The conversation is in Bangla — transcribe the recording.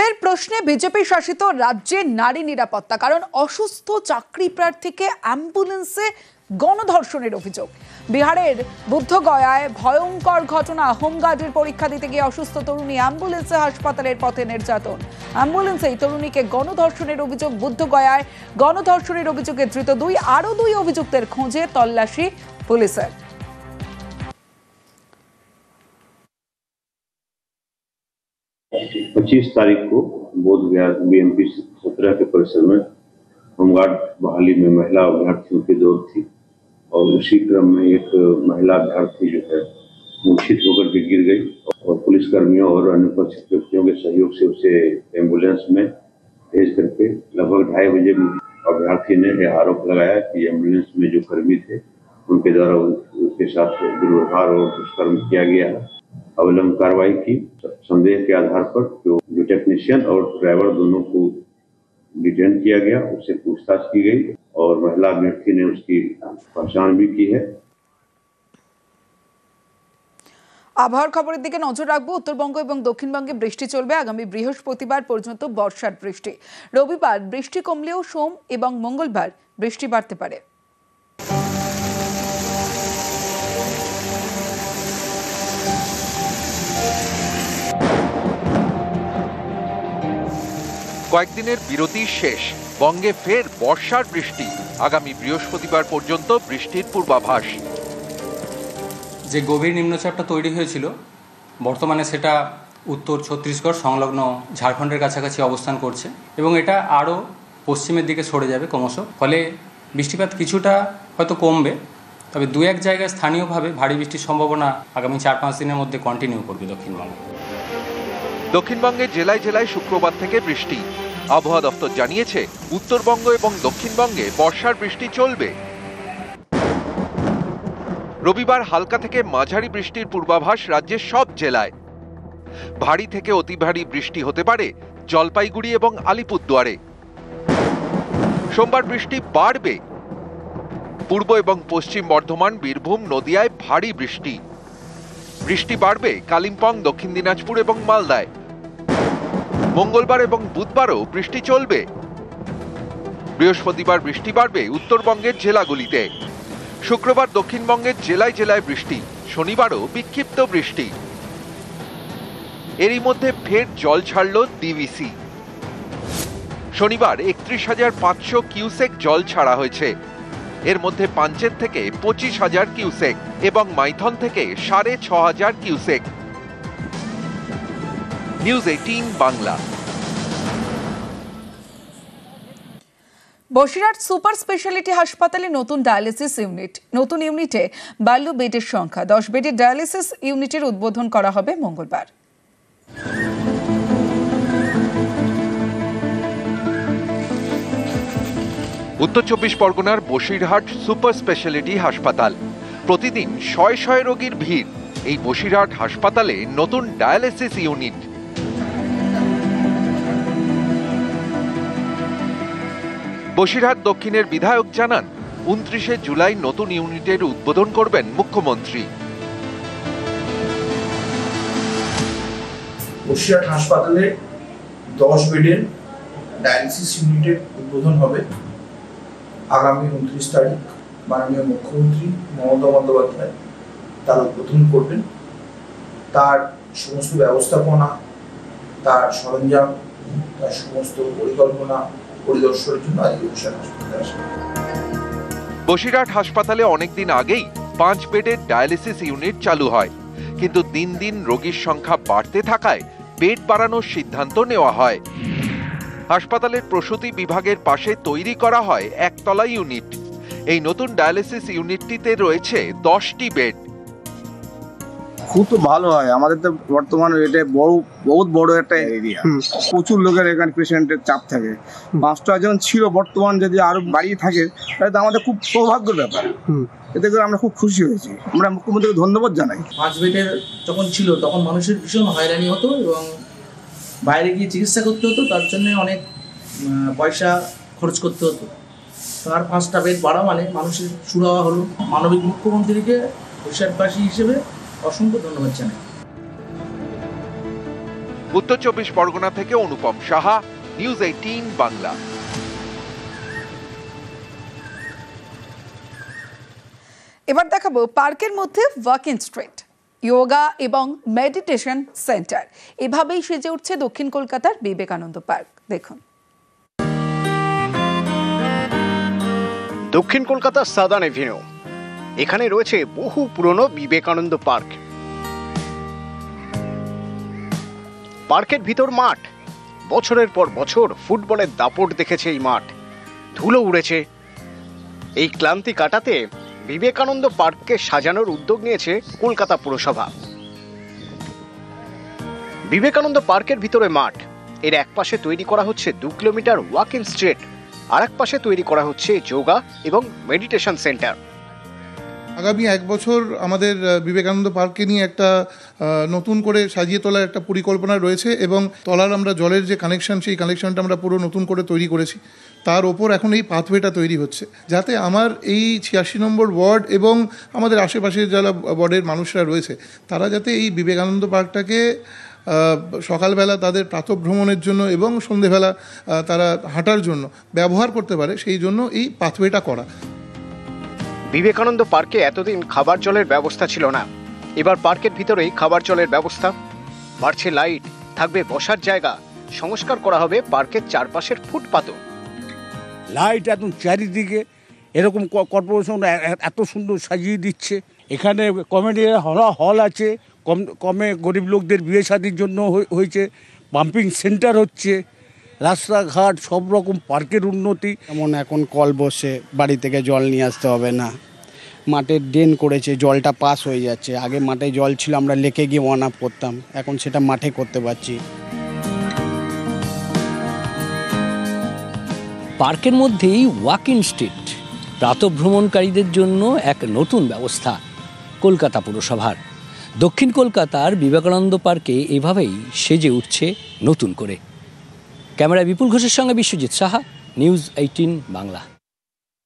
ফের প্রশ্নে বিজেপি শাসিত রাজ্যে নারী নিরাপত্তা, কারণ অসুস্থ চাকরি প্রার্থীকে অ্যাম্বুলেন্সে গণধর্ষণের অভিযোগ। বিহারের বুদ্ধগয়ায় ভয়ঙ্কর ঘটনা, হোমগার্ডের পরীক্ষা দিতে গিয়ে অসুস্থ তরুণী অ্যাম্বুলেন্সে হাসপাতালের পথে নির্যাতন। অ্যাম্বুলেন্সেই তরুণীকে গণধর্ষণের অভিযোগ। বুদ্ধগয়ায় গণধর্ষণের অভিযোগে ধৃত আরো দুই অভিযুক্তের খোঁজে তল্লাশি পুলিশের। 25 तारीख को बोधगया बीएमपी 17 के परिसर में होमगार्ड बहाली में महिला अभ्यर्थियों की दौड़ थी और उसी क्रम में एक महिला अभ्यर्थी जो है मूर्छित होकर के गिर गई और पुलिसकर्मियों और अन्य उपस्थित व्यक्तियों के सहयोग से उसे एम्बुलेंस में भेज करके लगभग 2:30 बजे अभ्यर्थी ने यह आरोप लगाया कि एम्बुलेंस में जो कर्मी थे उनके द्वारा उसके साथ दुर्व्यवहार और दुष्कर्म किया गया है। अवलंब कार्रवाई की। संदेह के आधार पर जो टेक्नीशियन और ड्राइवर दोनों को डिटेन किया गया, उससे पूछताछ की गई और महिला अभ्यर्थी ने उसकी पहचान भी की है। আবহাওয়ার খবরের দিকে নজর রাখবো। উত্তরবঙ্গ এবং দক্ষিণবঙ্গে বৃষ্টি চলবে আগামী বৃহস্পতিবার পর্যন্ত। বর্ষার বৃষ্টি, রবিবার বৃষ্টি কমলেও সোম এবং মঙ্গলবার বৃষ্টি বাড়তে পারে। কয়েকদিনের বিরতি শেষ, বঙ্গে ফের বর্ষার বৃষ্টি। আগামী বৃহস্পতিবার পর্যন্ত বৃষ্টির পূর্বাভাস। যে গভীর নিম্নচাপটা তৈরি হয়েছিল, বর্তমানে সেটা উত্তর ছত্তিশগড় সংলগ্ন ঝাড়খণ্ডের কাছাকাছি অবস্থান করছে এবং এটা আরও পশ্চিমের দিকে সরে যাবে ক্রমশ। ফলে বৃষ্টিপাত কিছুটা হয়তো কমবে, তবে দু এক জায়গায় স্থানীয়ভাবে ভারী বৃষ্টির সম্ভাবনা আগামী 4-5 দিনের মধ্যে কন্টিনিউ করবে দক্ষিণবঙ্গে। দক্ষিণবঙ্গের জেলায় জেলায় শুক্রবার থেকে বৃষ্টি। আবহাওয়া দপ্তর জানিয়েছে উত্তরবঙ্গ এবং দক্ষিণবঙ্গে বর্ষার বৃষ্টি চলবে। রবিবার হালকা থেকে মাঝারি বৃষ্টির পূর্বাভাস রাজ্যের সব জেলায়। ভারী থেকে অতি ভারী বৃষ্টি হতে পারে জলপাইগুড়ি এবং আলিপুরদুয়ারে। সোমবার বৃষ্টি বাড়বে। পূর্ব এবং পশ্চিম বর্ধমান, বীরভূম, নদিয়ায় ভারী বৃষ্টি। বৃষ্টি বাড়বে কালিম্পং, দক্ষিণ দিনাজপুর এবং মালদায়। মঙ্গলবার এবং বুধবারও বৃষ্টি চলবে। বৃহস্পতিবার বৃষ্টি বাড়বে উত্তরবঙ্গের জেলাগুলিতে। শুক্রবার দক্ষিণবঙ্গের জেলায় জেলায় বৃষ্টি। শনিবারও বিক্ষিপ্ত বৃষ্টি। এরই মধ্যে ফের জল ছাড়ল ডিভিসি। শনিবার 31,500 কিউসেক জল ছাড়া হয়েছে। এর মধ্যে পাঞ্চেত থেকে 25,000 কিউসেক এবং মাইথন থেকে 6,500 cusec. News 18 Bangla. Basirhat super speciality হাসপাতালে নতুন ডায়ালিসিস ইউনিট। নতুন ইউনিটে 12 বেডের সংখ্যা। 10 বেডের ডায়ালিসিস ইউনিটের উদ্বোধন করা হবে মঙ্গলবার। উত্তর 24 পরগনার বসিরহাট সুপার স্পেশালিটি হাসপাতাল। প্রতিদিন শয়ে শয়ে রোগীর ভিড়। এই বসিরহাট হাসপাতালে নতুন ডায়ালিসিস ইউনিট। বসিরহাট দক্ষিণের বিধায়ক জানান 29 জুলাই নতুন ইউনিটের উদ্বোধন করবেন মুখ্যমন্ত্রী। বসিরহাট হাসপাতালে 10 বেডের ডায়ালিসিস ইউনিটের উদ্বোধন হবে আগামী 29 তারিখ। মাননীয় মুখ্যমন্ত্রী মমতা বন্দ্যোপাধ্যায় তার উদ্বোধন করবেন। তার সমস্ত ব্যবস্থাপনা, তার সরঞ্জাম, তার সমস্ত পরিকল্পনা পরিদর্শনের জন্য আজ বসিরহাট হাসপাতালে আসবে। বসিরহাট হাসপাতালে অনেকদিন আগেই 5 বেডের ডায়ালিসিস ইউনিট চালু হয়, কিন্তু দিন দিন রোগীর সংখ্যা বাড়তে থাকায় বেড বাড়ানোর সিদ্ধান্ত নেওয়া হয়। হাসপাতালের প্রসূতি বিভাগের পাশে তৈরি করা হয় একতলা ইউনিট। এই নতুন ডায়ালিসিস ইউনিটটিতে রয়েছে 10টি বেড। খুব তো ভালো হয়। আমাদের তো বর্তমানে এটা বহুত বড় একটা এরিয়া, প্রচুর লোকের এখানে পেশেন্টের চাপ থাকে। 5টা যখন ছিল, বর্তমান যদি আরো বাড়িয়ে থাকে তাহলে তো আমাদের খুব সৌভাগ্যের ব্যাপার। এতে করে আমরা খুব খুশি হয়েছি। আমরা মুখ্যমন্ত্রীকে ধন্যবাদ জানাই। 5 বেডের যখন ছিল তখন মানুষের ভীষণ হয়রানি হতো এবং বাইরে গিয়ে চিকিৎসা করতে হতো, তার জন্য অনেক পয়সা খরচ করতে হতো। তার 5টা বেড বাড়া মানে মানুষের সুরাহা হলো। মানবিক মুখ্যমন্ত্রীকে বসিরহাটবাসী হিসেবে অসংখ্য ধন্যবাদ জানাই। উত্তর 24 পরগনা থেকে অনুপম সাহা, নিউজ 18 বাংলা। এবার দেখাবো পার্কের মধ্যে ওয়াকিং স্ট্রিট, যোগা এবং মেডিটেশন সেন্টার। এভাবেই সেজে উঠছে দক্ষিণ কলকাতার বিবেকানন্দ পার্ক। দেখুন। দক্ষিণ কলকাতার সাদার্ন এভিনিউ, এখানে রয়েছে বহু পুরনো বিবেকানন্দ পার্ক। পার্কের ভিতর মাঠ, বছরের পর বছর ফুটবলের দাপট দেখেছে এই মাঠ, ধুলো উড়েছে। এই ক্লান্তি কাটাতে বিবেকানন্দ পার্ককে সাজানোর উদ্যোগ নিয়েছে কলকাতা পুরসভা। বিবেকানন্দ পার্কের ভিতরে মাঠ, এর এক পাশে তৈরি করা হচ্ছে 2 কিলোমিটার ওয়াকিং স্ট্রিট, আর এক পাশে তৈরি করা হচ্ছে যোগা এবং মেডিটেশন সেন্টার। আগামী 1 বছর আমাদের বিবেকানন্দ পার্ককে নিয়ে একটা নতুন করে সাজিয়ে তোলার একটা পরিকল্পনা রয়েছে, এবং তলার আমরা জলের যে কানেকশন, সেই কানেকশনটা আমরা পুরো নতুন করে তৈরি করেছি। তার ওপর এখন এই পাথওয়েটা তৈরি হচ্ছে, যাতে আমার এই 86 নম্বর ওয়ার্ড এবং আমাদের আশেপাশের যারা ওয়ার্ডের মানুষরা রয়েছে, তারা যাতে এই বিবেকানন্দ পার্কটাকে সকালবেলা তাদের প্রাতঃভ্রমণের জন্য এবং সন্ধেবেলা তারা হাঁটার জন্য ব্যবহার করতে পারে, সেই জন্য এই পাথওয়েটা করা। বিবেকানন্দ পার্কে এতদিন খাবার জলের ব্যবস্থা ছিল না, এবার পার্কের ভিতরেই খাবার জলের ব্যবস্থা। বাড়ছে লাইট, থাকবে বসার জায়গা, সংস্কার করা হবে পার্কের চারপাশের ফুটপাতও। লাইট একদম চারিদিকে, এরকম কর্পোরেশন এত সুন্দর সাজিয়ে দিচ্ছে। এখানে কমেডি হল আছে, কমে গরিব লোকদের বিয়ে শাদির জন্য হয়েছে, পাম্পিং সেন্টার হচ্ছে, রাস্তাঘাট সব রকম পার্কের উন্নতি। যেমন এখন কল বসে বাড়ি থেকে জল নিয়ে আসতে হবে না, মাঠের ড্রেন করেছে, জলটা পাস হয়ে যাচ্ছে। আগে মাঠে জল ছিল, আমরা লেকে গিয়ে ওয়ান আপ করতাম, এখন সেটা মাঠে করতে পারছি। পার্কের মধ্যেই ওয়াকিং স্ট্রিট, প্রাতঃভ্রমণকারীদের জন্য এক নতুন ব্যবস্থা কলকাতা পুরসভার। দক্ষিণ কলকাতার বিবেকানন্দ পার্কে এভাবেই সেজে উঠছে নতুন করে। ক্যামেরায় বিপুল ঘোষের সঙ্গে বিশ্বজিৎ সাহা, নিউজ 18 বাংলা।